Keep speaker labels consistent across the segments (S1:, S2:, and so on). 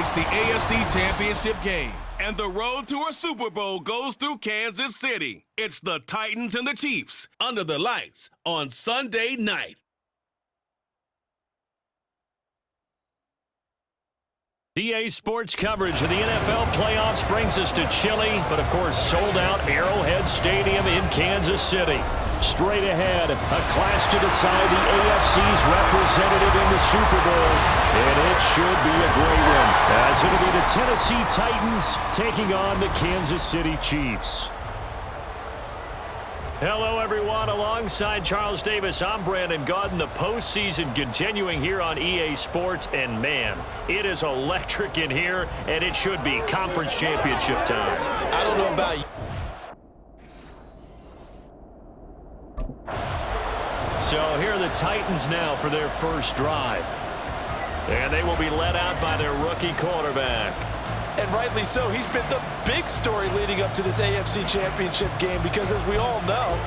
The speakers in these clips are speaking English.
S1: It's the AFC Championship game, and the road to a Super Bowl goes through Kansas City. It's the Titans and the Chiefs under the lights on Sunday night.
S2: EA Sports coverage of the NFL playoffs brings us to chilly, but of course sold-out Arrowhead Stadium in Kansas City. Straight ahead, a clash to decide the AFC's representative in the Super Bowl, and it should be a great one, as it'll be the Tennessee Titans taking on the Kansas City Chiefs. Hello, everyone. Alongside Charles Davis, I'm Brandon Gaudin. The postseason continuing here on EA Sports, and man, it is electric in here, and it should be conference championship time.
S3: I don't know about you.
S2: So here are the Titans now for their first drive. And they will be led out by their rookie quarterback.
S3: And rightly so. He's been the big story leading up to this AFC Championship game because, as we all know,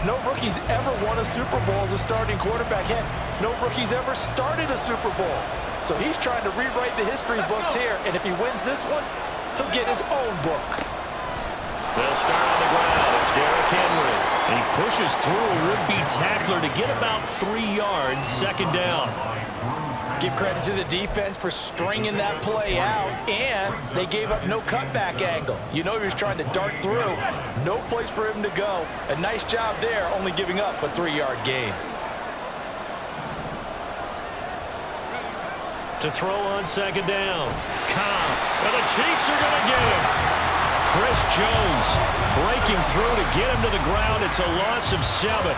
S3: no rookie's ever won a Super Bowl as a starting quarterback. Heck, no rookie's ever started a Super Bowl. So he's trying to rewrite the history books here, and if he wins this one, he'll get his own book.
S2: They'll start on the ground. It's Derrick Henry. And he pushes through a would-be tackler to get about 3 yards, second down.
S3: Give credit to the defense for stringing that play out, and they gave up no cutback angle. You know he was trying to dart through. No place for him to go. A nice job there, only giving up a 3-yard gain.
S2: To throw on second down. Cobb. And the Chiefs are going to get him. Chris Jones breaking through to get him to the ground. It's a loss of 7.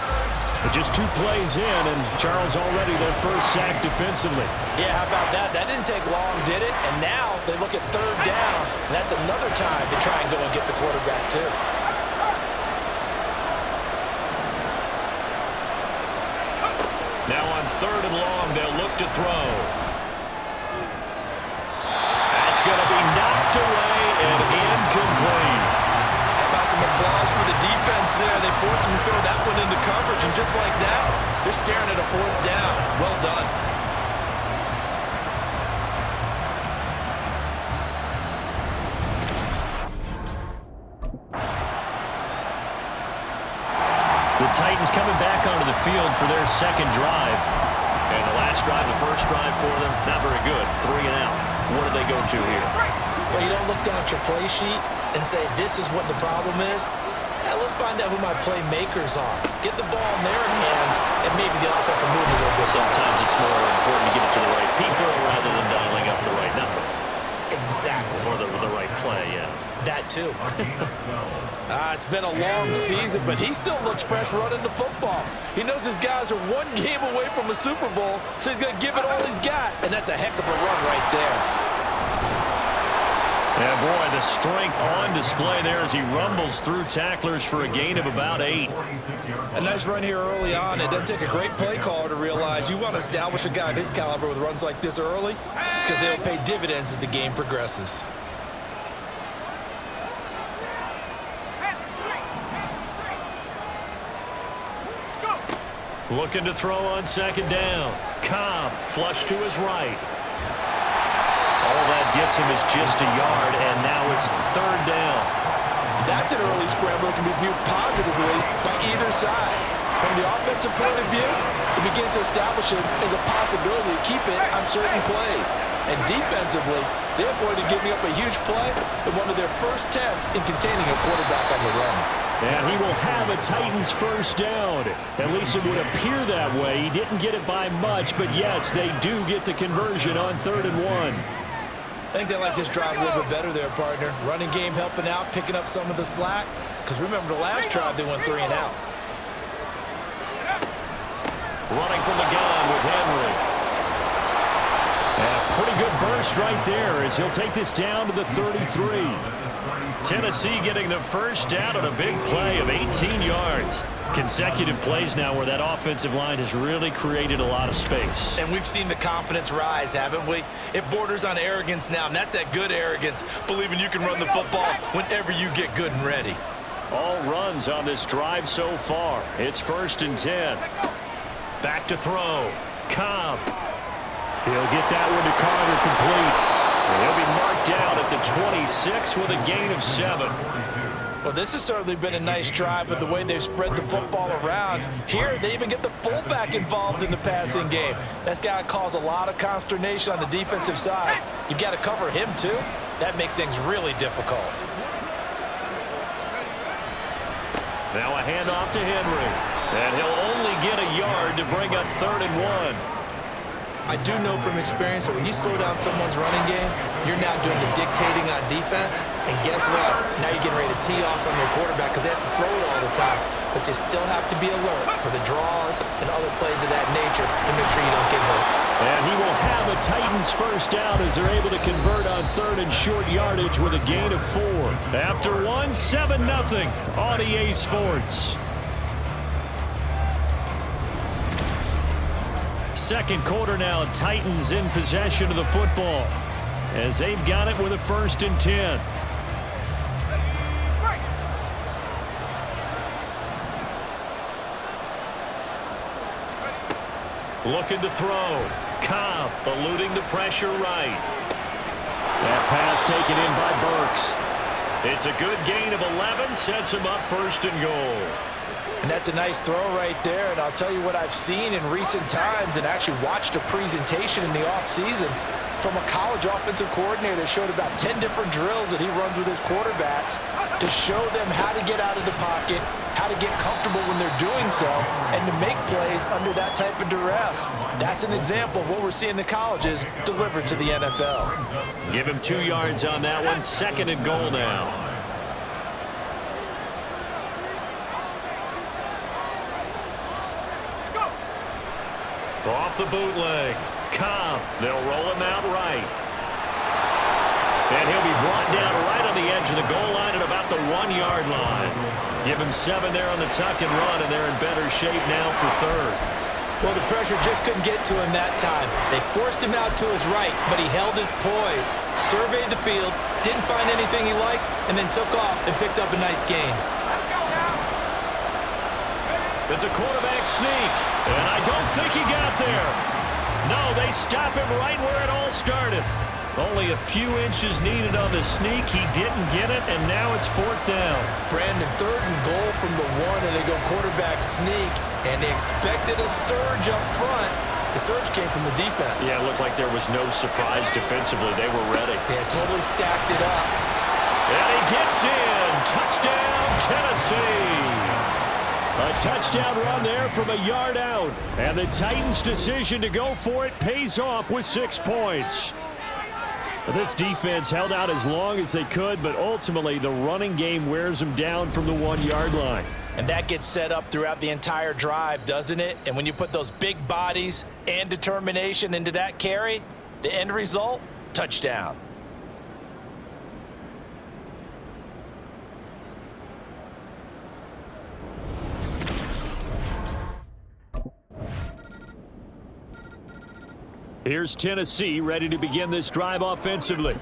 S2: But just 2 plays in, and Charles already their first sack defensively.
S3: Yeah, how about that? That didn't take long, did it? And now they look at third down, and that's another time to try and go and get the quarterback, too.
S2: Now on third and long, they'll look to throw. That's going to be knocked away and incomplete.
S3: Some applause for the defense there. They forced him to throw that one into coverage, and just like that, they're staring at a fourth down. Well done.
S2: The Titans coming back onto the field for their second drive. And the last drive, the first drive for them, not very good. 3 and out. What do they go to here?
S3: Well, you don't look down at your play sheet and say, this is what the problem is. Now, let's find out who my playmakers are. Get the ball in their hands, and maybe the offense will move a little bit.
S2: Sometimes it's more important to get it to the right people rather than dialing up the right number.
S3: Exactly.
S2: Or the right play, yeah.
S3: That, too. It's been a long season, but he still looks fresh running the football. He knows his guys are 1 game away from a Super Bowl, so he's going to give it all he's got, and that's a heck of a run right there.
S2: Yeah, boy, the strength on display there as he rumbles through tacklers for a gain of about 8.
S3: A nice run here early on. It doesn't take a great play caller to realize you want to establish a guy of his caliber with runs like this early because they'll pay dividends as the game progresses.
S2: Looking to throw on second down. Cobb, flush to his right. All that gets him is just a yard, and now it's third down.
S3: That's an early scramble that can be viewed positively by either side. From the offensive point of view, it begins to establish it as a possibility to keep it on certain plays. And defensively, they avoided giving up a huge play in one of their first tests in containing a quarterback on the run.
S2: And he will have a Titans first down. At least it would appear that way. He didn't get it by much, but yes, they do get the conversion on 3rd and 1.
S3: I think they like this drive a little bit better there, partner. Running game helping out, picking up some of the slack. Because remember, the last drive they went 3 and out.
S2: Running from the gun with Henry. And a pretty good burst right there as he'll take this down to the 33. Tennessee getting the first down on a big play of 18 yards. Consecutive plays now where that offensive line has really created a lot of space.
S3: And we've seen the confidence rise, haven't we? It borders on arrogance now, and that's that good arrogance, believing you can run the football whenever you get good and ready.
S2: All runs on this drive so far. It's 1st and 10. Back to throw. Cobb. He'll get that one to Carter complete. And he'll be marked down at the 26 with a gain of 7.
S3: Well, this has certainly been a nice drive with the way they've spread the football around. Here, they even get the fullback involved in the passing game. That's got to cause a lot of consternation on the defensive side. You've got to cover him, too. That makes things really difficult.
S2: Now a handoff to Henry. And he'll only get a yard to bring up 3rd and 1.
S3: I do know from experience that when you slow down someone's running game, you're now doing the dictating on defense. And guess what? Now you're getting ready to tee off on their quarterback because they have to throw it all the time. But you still have to be alert for the draws and other plays of that nature to make sure you don't get hurt.
S2: And he will have the Titans first down as they're able to convert on 3rd and short yardage with a gain of 4. After 1, 7-0 on EA Sports. Second quarter now, Titans in possession of the football as they've got it with a 1st and 10. Looking to throw. Cobb eluding the pressure right. That pass taken in by Burks. It's a good gain of 11, sets him up 1st and goal.
S3: And that's a nice throw right there. And I'll tell you what I've seen in recent times and actually watched a presentation in the offseason from a college offensive coordinator that showed about 10 different drills that he runs with his quarterbacks to show them how to get out of the pocket, how to get comfortable when they're doing so, and to make plays under that type of duress. That's an example of what we're seeing in the colleges delivered to the NFL.
S2: Give him 2 yards on that one. 2nd and goal now. Off the bootleg. Cobb. They'll roll him out right. And he'll be brought down right on the edge of the goal line at about the 1-yard line. Give him 7 there on the tuck and run, and they're in better shape now for 3rd.
S3: Well, the pressure just couldn't get to him that time. They forced him out to his right, but he held his poise, surveyed the field, didn't find anything he liked, and then took off and picked up a nice gain.
S2: It's a quarterback sneak, and I don't think he got there. No, they stop him right where it all started. Only a few inches needed on the sneak. He didn't get it, and now it's 4th down.
S3: Brandon, 3rd and goal from the 1, and they go quarterback sneak, and they expected a surge up front. The surge came from the defense.
S2: Yeah, it looked like there was no surprise defensively. They were ready.
S3: Yeah, totally stacked it up.
S2: And he gets in. Touchdown, Tennessee. A touchdown run there from a yard out. And the Titans' decision to go for it pays off with 6 points. This defense held out as long as they could, but ultimately the running game wears them down from the 1-yard line.
S3: And that gets set up throughout the entire drive, doesn't it? And when you put those big bodies and determination into that carry, the end result, touchdown.
S2: Here's Tennessee ready to begin this drive offensively.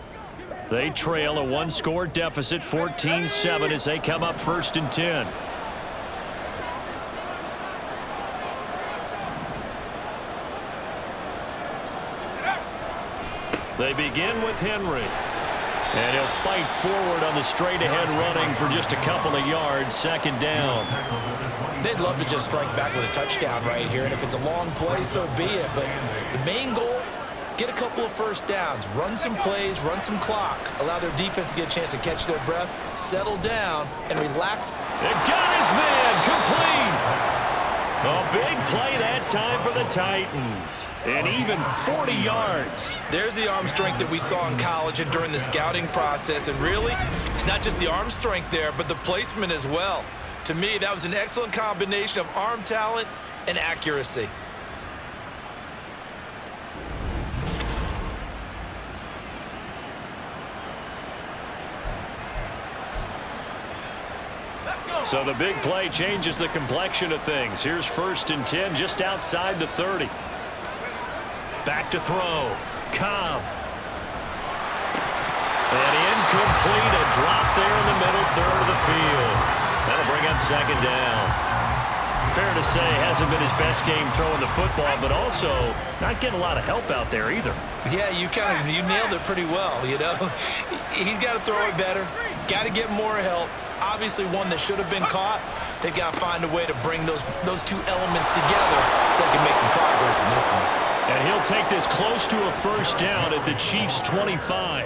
S2: They trail a 1-score deficit, 14-7, as they come up 1st and 10. They begin with Henry. And he'll fight forward on the straight-ahead running for just a couple of yards, 2nd down.
S3: They'd love to just strike back with a touchdown right here, and if it's a long play, so be it. But the main goal, get a couple of 1st downs, run some plays, run some clock, allow their defense to get a chance to catch their breath, settle down, and relax.
S2: They got his man complete. A big play that time for the Titans. And even 40 yards.
S3: There's the arm strength that we saw in college and during the scouting process. And really, it's not just the arm strength there, but the placement as well. To me, that was an excellent combination of arm talent and accuracy.
S2: So the big play changes the complexion of things. Here's 1st and 10 just outside the 30. Back to throw. Cobb. And incomplete. A drop there in the middle 3rd of the field. That'll bring up 2nd down. fair to say hasn't been his best game throwing the football, but also not getting a lot of help out there either.
S3: Yeah, you nailed it pretty well, you know. He's got to throw it better, got to get more help. Obviously one that should have been caught. They've got to find a way to bring those two elements together so they can make some progress in this one.
S2: And he'll take this close to a first down at the Chiefs' 25.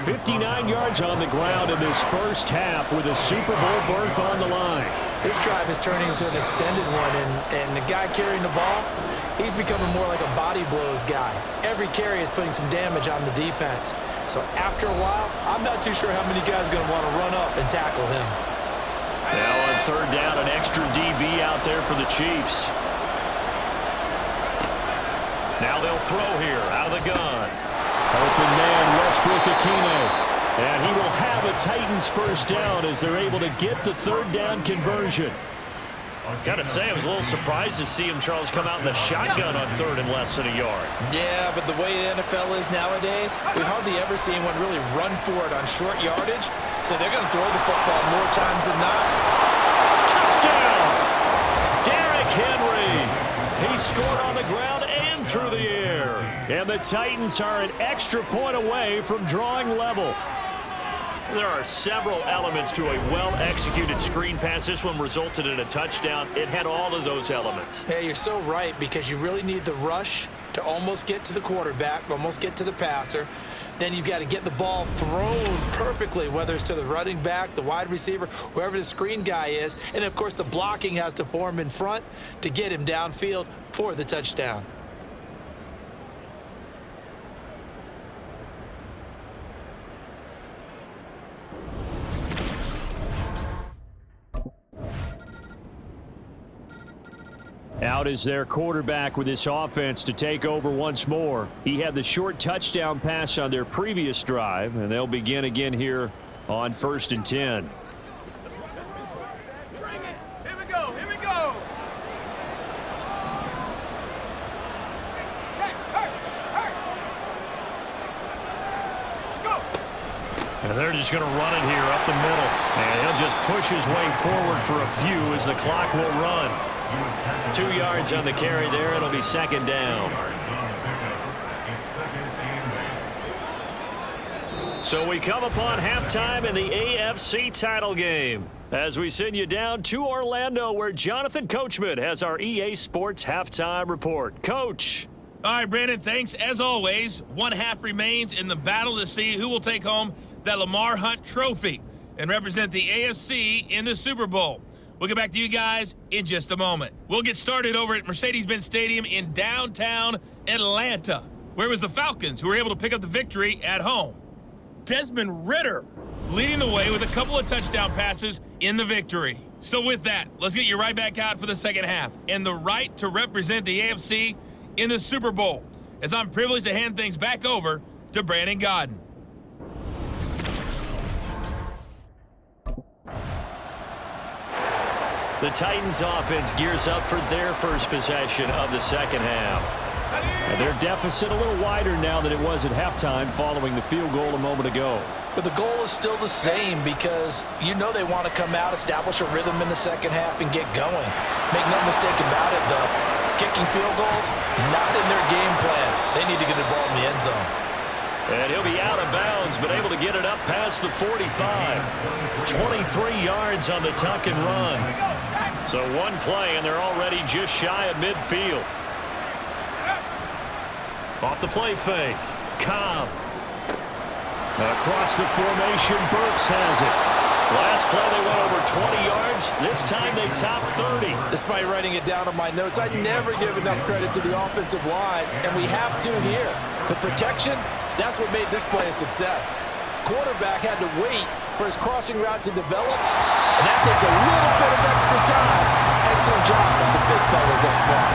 S2: 59 yards on the ground in this first half with a Super Bowl berth on the line.
S3: This drive is turning into an extended one, and the guy carrying the ball, he's becoming more like a body blows guy. Every carry is putting some damage on the defense. So after a while, I'm not too sure how many guys are going to want to run up and tackle him.
S2: Now on third down, an extra DB out there for the Chiefs. Now they'll throw here out of the gun. Open man, Westbrook-Ikhine. And he will have a Titans first down as they're able to get the third down conversion. Got to say, I was a little surprised to see him, Charles, come out in the shotgun on third and less than a yard.
S3: Yeah, but the way the NFL is nowadays, we hardly ever see anyone really run for it on short yardage. So they're going to throw the football more times than not.
S2: Touchdown! Derrick Henry. He scored on the ground and through the air. And the Titans are an extra point away from drawing level. There are several elements to a well-executed screen pass. This one resulted in a touchdown. It had all of those elements.
S3: Yeah, you're so right, because you really need the rush to almost get to the quarterback, almost get to the passer. Then you've got to get the ball thrown perfectly, whether it's to the running back, the wide receiver, whoever the screen guy is. And, of course, the blocking has to form in front to get him downfield for the touchdown.
S2: Out is their quarterback with this offense to take over once more. He had the short touchdown pass on their previous drive, and they'll begin again here on 1st and 10.
S4: Bring it. Here we go. Here we go. Check. Hurry. Let's go.
S2: And they're just going to run it here up the middle. And he'll just push his way forward for a few as the clock will run. 2 yards on the carry there. It'll be second down. So we come upon halftime in the AFC title game as we send you down to Orlando, where Jonathan Coachman has our EA Sports halftime report. Coach.
S4: All right, Brandon, thanks. As always, one half remains in the battle to see who will take home that Lamar Hunt trophy and represent the AFC in the Super Bowl. We'll get back to you guys in just a moment. We'll get started over at Mercedes-Benz Stadium in downtown Atlanta, where it was the Falcons who were able to pick up the victory at home. Desmond Ridder leading the way with a couple of touchdown passes in the victory. So with that, let's get you right back out for the second half and the right to represent the AFC in the Super Bowl, as I'm privileged to hand things back over to Brandon Godden.
S2: The Titans offense gears up for their first possession of the second half. And their deficit a little wider now than it was at halftime following the field goal a moment ago.
S3: But the goal is still the same, because you know they want to come out, establish a rhythm in the second half, and get going. Make no mistake about it, though. Kicking field goals, not in their game plan. They need to get the ball in the end zone.
S2: And he'll be out of bounds, but able to get it up past the 45. 23 yards on the tuck and run. So one play, and they're already just shy of midfield. Off the play fake. Cobb. Across the formation, Burks has it. Last play, they went over 20 yards. This time, they topped 30.
S3: Despite writing it down on my notes, I never give enough credit to the offensive line, and we have to here. The protection, that's what made this play a success. Quarterback had to wait for his crossing route to develop, and that takes a little bit of extra time. Excellent job by the big fellas up front.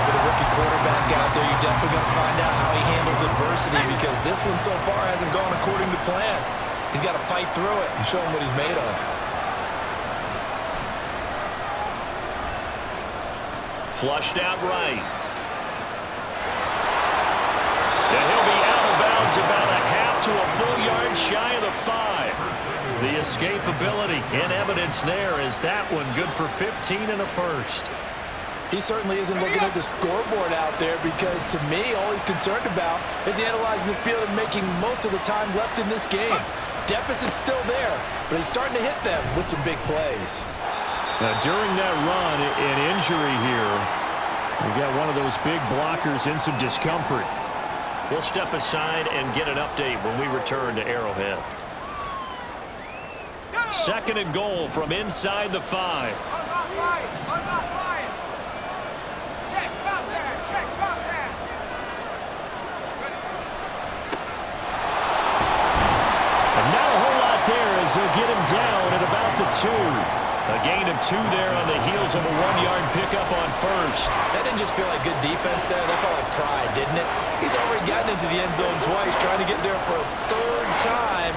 S3: With a rookie quarterback out there, you're definitely going to find out how he handles adversity, because this one so far hasn't gone according to plan. He's got to fight through it and show him what he's made of.
S2: Flushed out right. And he'll be out of bounds about a half to a full yard shy of the 5. The escapability in evidence there as that one good for 15 and a first.
S3: He certainly isn't looking at the scoreboard out there because, to me, all he's concerned about is analyzing the field and making most of the time left in this game. Deficit's still there, but he's starting to hit them with some big plays.
S2: Now, during that run, an injury here, we got one of those big blockers in some discomfort. We'll step aside and get an update when we return to Arrowhead. Second and goal from inside the 5. And not a whole lot there as they'll get him down at about the 2. A gain of 2 there on the heels of a 1-yard pickup on first.
S3: That didn't just feel like good defense there. That felt like pride, didn't it? He's already gotten into the end zone twice, trying to get there for a 3rd time.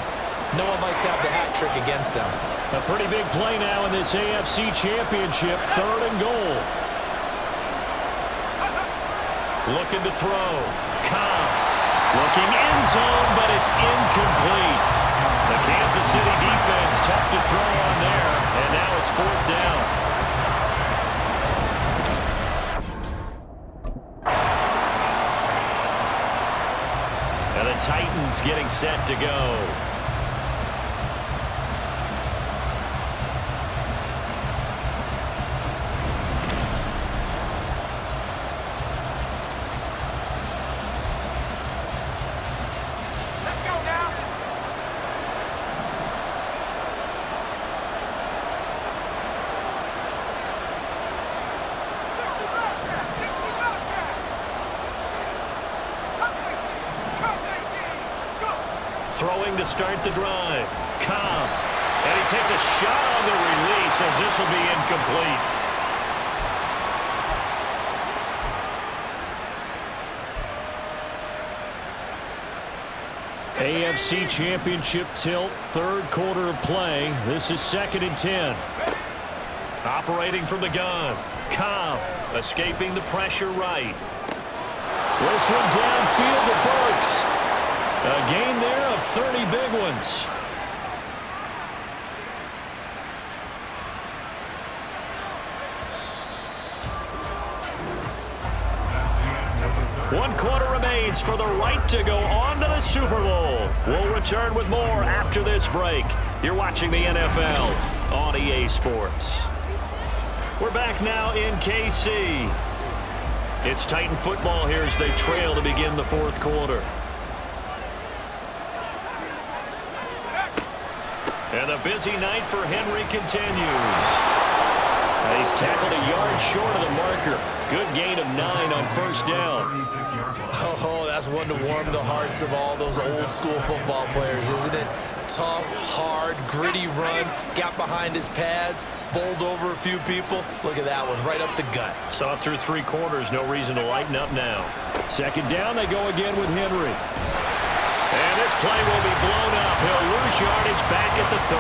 S3: No one likes to have the hat trick against them.
S2: A pretty big play now in this AFC Championship. 3rd and goal. Looking to throw. Cobb. Looking end zone, but it's incomplete. The Kansas City defense tough to throw on there, and now it's 4th down. And the Titans getting set to go. Throwing to start the drive. Cobb. And he takes a shot on the release as this will be incomplete. AFC Championship tilt, 3rd quarter of play. This is 2nd and 10. Operating from the gun. Cobb escaping the pressure right. This one downfield to Burks. A gain there of 30 big ones. One quarter remains for the right to go on to the Super Bowl. We'll return with more after this break. You're watching the NFL on EA Sports. We're back now in KC. It's Titan football here as they trail to begin the 4th quarter. And a busy night for Henry continues. He's tackled a yard short of the marker. Good gain of 9 on 1st down.
S3: Oh, that's one to warm the hearts of all those old school football players, isn't it? Tough, hard, gritty run. Got behind his pads, bowled over a few people. Look at that one, right up the gut.
S2: Saw it through 3 quarters. No reason to lighten up now. 2nd down, they go again with Henry. And this play will be blown up. He'll lose yardage back at the 38.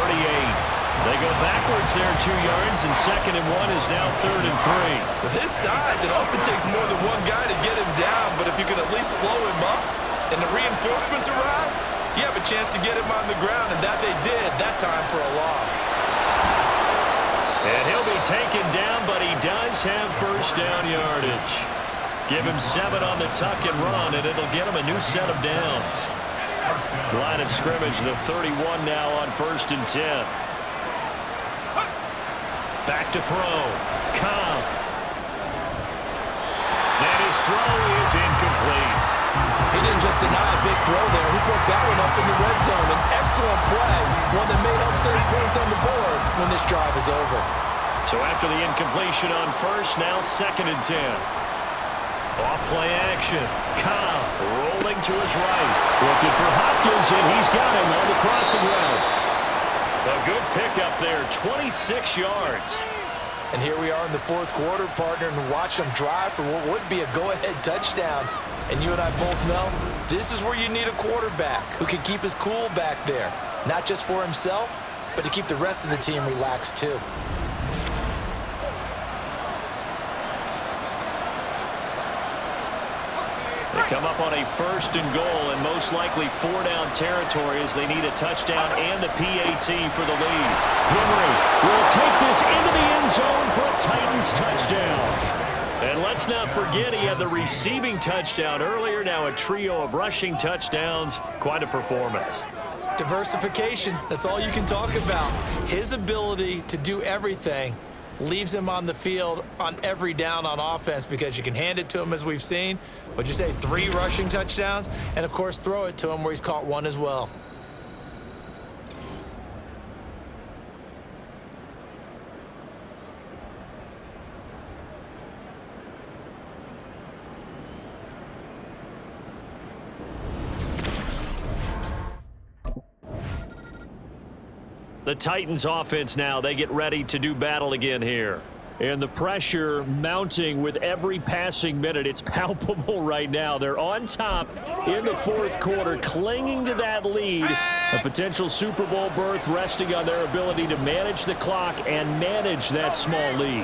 S2: They go backwards there 2 yards, and 2nd and 1 is now 3rd and 3.
S3: With his size, it often takes more than one guy to get him down, but if you can at least slow him up and the reinforcements arrive, you have a chance to get him on the ground, and that they did, that time for a loss.
S2: And he'll be taken down, but he does have 1st down yardage. Give him 7 on the tuck and run, and it'll get him a new set of downs. Line of scrimmage, the 31 now on 1st and 10. Back to throw. Cobb. And his throw is incomplete.
S3: He didn't just deny a big throw there. He put that one up in the red zone. An excellent play. One that may help send points on the board when this drive is over.
S2: So after the incompletion on 1st, now 2nd and 10. Off play action. Cobb rolling to his right. Looking for Hopkins, and he's got him on the crossing route. A good pickup there, 26 yards.
S3: And here we are in the 4th quarter, partner, and watch them drive for what would be a go-ahead touchdown. And you and I both know this is where you need a quarterback who can keep his cool back there. Not just for himself, but to keep the rest of the team relaxed too.
S2: They come up on a 1st and goal and most likely 4-down territory as they need a touchdown and a PAT for the lead. Henry will take this into the end zone for a Titans touchdown. And let's not forget he had the receiving touchdown earlier. Now a trio of rushing touchdowns. Quite a performance.
S3: Diversification, that's all you can talk about. His ability to do everything leaves him on the field on every down on offense because you can hand it to him, as we've seen. What'd you say, 3 rushing touchdowns? And, of course, throw it to him where he's caught 1 as well.
S2: The Titans offense now, they get ready to do battle again here. And the pressure mounting with every passing minute. It's palpable right now. They're on top in the 4th quarter, clinging to that lead. A potential Super Bowl berth resting on their ability to manage the clock and manage that small lead.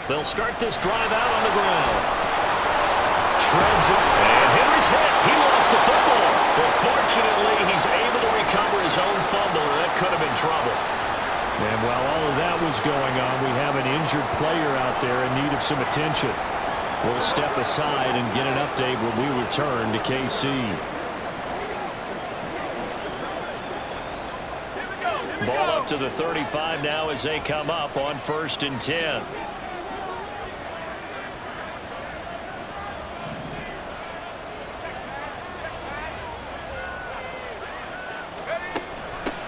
S2: They'll start this drive out on the ground. Shreds it, and Henry's hit. He lost the football. But fortunately, he's able to recover his own fumble, and that could have been trouble. And while all of that was going on, we have an injured player out there in need of some attention. We'll step aside and get an update when we return to KC. Ball up to the 35 now as they come up on 1st and 10.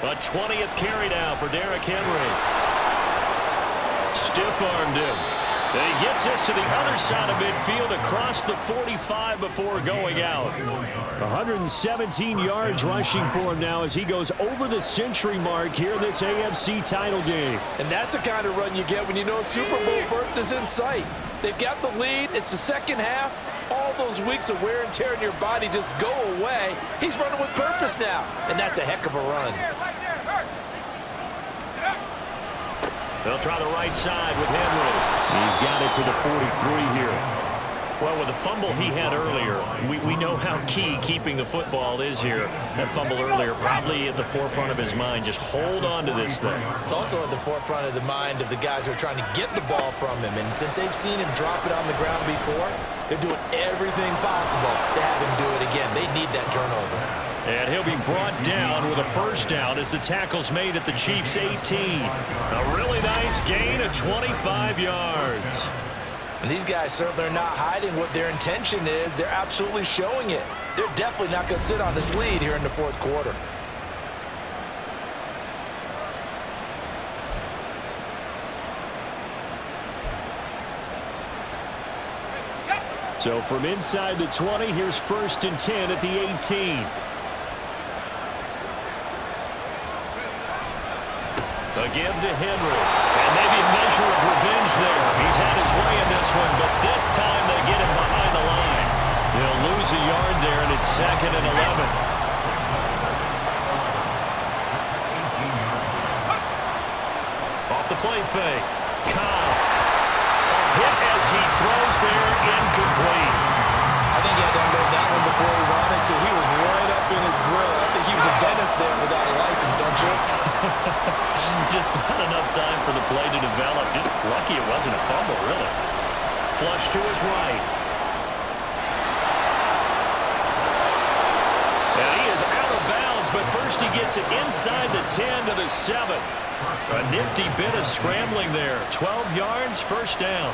S2: A 20th carry now for Derrick Henry. Stiff-armed him. And he gets this to the other side of midfield across the 45 before going out. 117 yards rushing for him now as he goes over the century mark here in this AFC title game.
S3: And that's the kind of run you get when you know a Super Bowl berth is in sight. They've got the lead. It's the second half. All those weeks of wear and tear in your body just go away. He's running with purpose now, and that's a heck of a run.
S2: They'll try the right side with Henry. He's got it to the 43 here. Well, with the fumble he had earlier, we know how key keeping the football is here. That fumble earlier probably at the forefront of his mind. Just hold on to this thing.
S3: It's also at the forefront of the mind of the guys who are trying to get the ball from him. And since they've seen him drop it on the ground before, they're doing everything possible to have him do it again. They need that turnover.
S2: And he'll be brought down with a 1st down as the tackle's made at the Chiefs' 18. A really nice gain of 25 yards.
S3: And these guys certainly are not hiding what their intention is. They're absolutely showing it. They're definitely not going to sit on this lead here in the 4th quarter.
S2: So from inside the 20, here's 1st and 10 at the 18. A give to Henry. And maybe a measure of revenge there. He's had his way in this one, but this time they get him behind the line. They'll lose a yard there, and it's 2nd and 11. Off the play fake. Cobb. A hit as he throws there, incomplete.
S3: I think he had to unload that one before he wanted to. He was right up in his grill. I think he was a dentist there without a license, don't you?
S2: Just not enough time for the play to develop. Just lucky it wasn't a fumble, really. Flush to his right. And he is out of bounds, but first he gets it inside the 10 to the 7. A nifty bit of scrambling there. 12 yards, 1st down.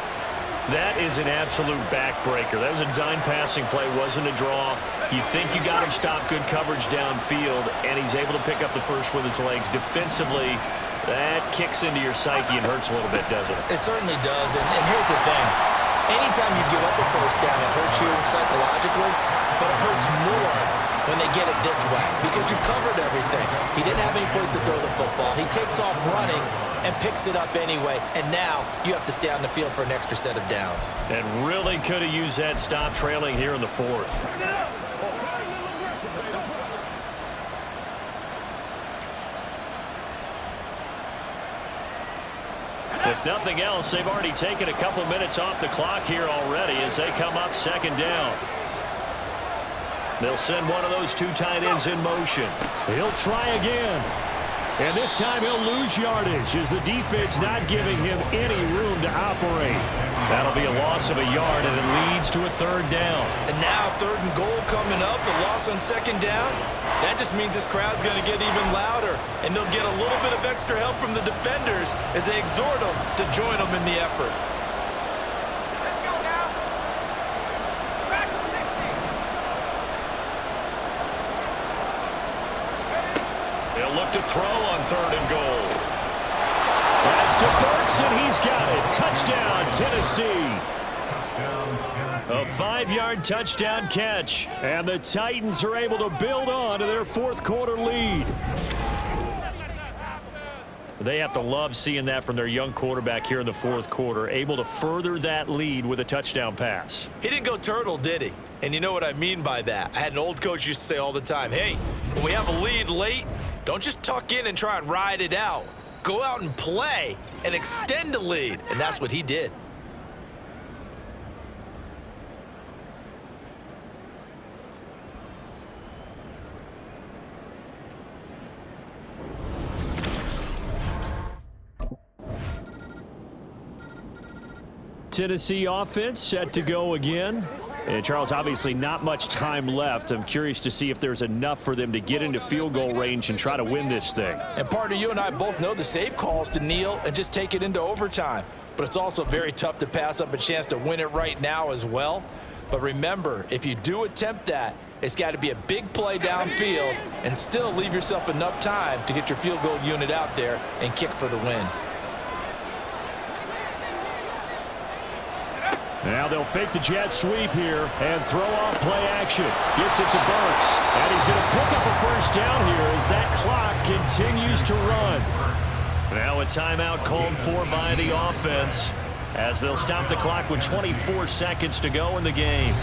S2: That is an absolute backbreaker. That was a design passing play, wasn't a draw. You think you got him stopped, good coverage downfield, and he's able to pick up the first with his legs. Defensively, that kicks into your psyche and hurts a little bit, doesn't it?
S3: It certainly does, and here's the thing. Anytime you give up a 1st down, it hurts you psychologically, but it hurts more when they get it this way because you've covered everything. He didn't have any place to throw the football. He takes off running and picks it up anyway, and now you have to stay on the field for an extra set of downs.
S2: And really could have used that stop trailing here in the 4th. If nothing else, they've already taken a couple minutes off the clock here already as they come up second down. They'll send one of those two tight ends in motion. He'll try again. And this time he'll lose yardage as the defense not giving him any room to operate. That'll be a loss of a yard, and it leads to a third down.
S3: And now 3rd and goal coming up, the loss on 2nd down. That just means this crowd's going to get even louder, and they'll get a little bit of extra help from the defenders as they exhort them to join them in the effort.
S5: Let's go now. Back to 60.
S2: They'll look to throw on 3rd and goal. That's to Burks, and he's got it. Touchdown, Tennessee. A 5-yard touchdown catch, and the Titans are able to build on to their 4th quarter lead. They have to love seeing that from their young quarterback here in the 4th quarter, able to further that lead with a touchdown pass.
S3: He didn't go turtle, did he? And you know what I mean by that. I had an old coach used to say all the time, hey, when we have a lead late, don't just tuck in and try and ride it out. Go out and play and extend the lead. And that's what he did.
S2: Tennessee offense set to go again. And Charles, obviously not much time left. I'm curious to see if there's enough for them to get into field goal range and try to win this thing.
S3: And partner, you and I both know the safe calls to kneel and just take it into overtime. But it's also very tough to pass up a chance to win it right now as well. But remember, if you do attempt that, it's got to be a big play downfield and still leave yourself enough time to get your field goal unit out there and kick for the win.
S2: Now they'll fake the jet sweep here and throw off play action. Gets it to Burks. And he's going to pick up a 1st down here as that clock continues to run. Now a timeout called for by the offense as they'll stop the clock with 24 seconds to go in the game.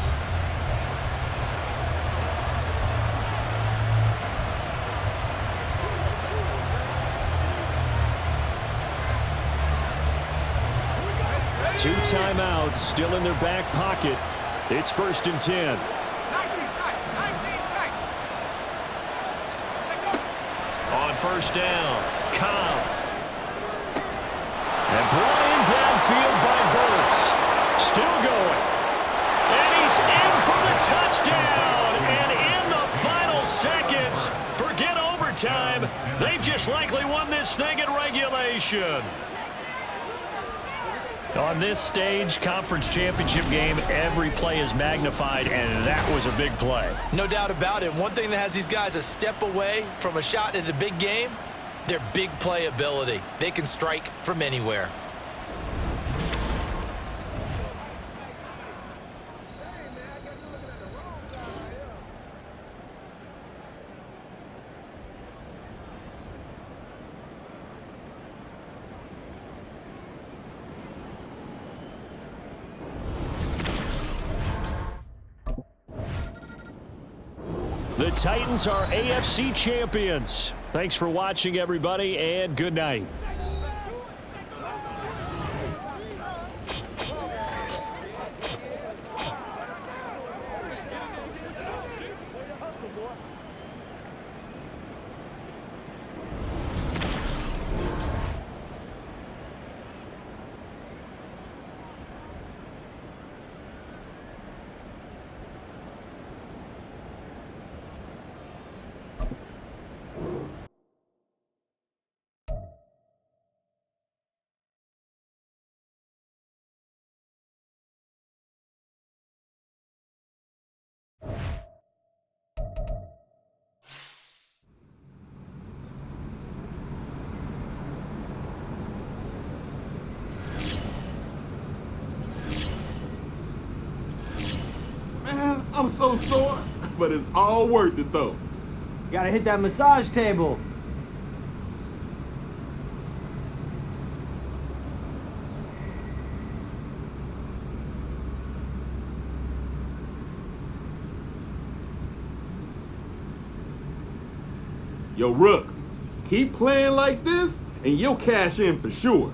S2: Two timeouts still in their back pocket. It's 1st and 10.
S5: 19 tight. 19 tight.
S2: On 1st down, Cobb. And brought in downfield by Burks. Still going. And he's in for the touchdown. And in the final seconds, forget overtime. They've just likely won this thing in regulation. On this stage, conference championship game, every play is magnified, and that was a big play.
S3: No doubt about it. One thing that has these guys a step away from a shot at a big game, their big play ability. They can strike from anywhere.
S2: The Titans are AFC champions. Thanks for watching, everybody, and good night.
S6: Man, I'm so sore, but it's all worth it though.
S7: Gotta hit that massage table.
S6: Yo, Rook, keep playing like this and you'll cash in for sure.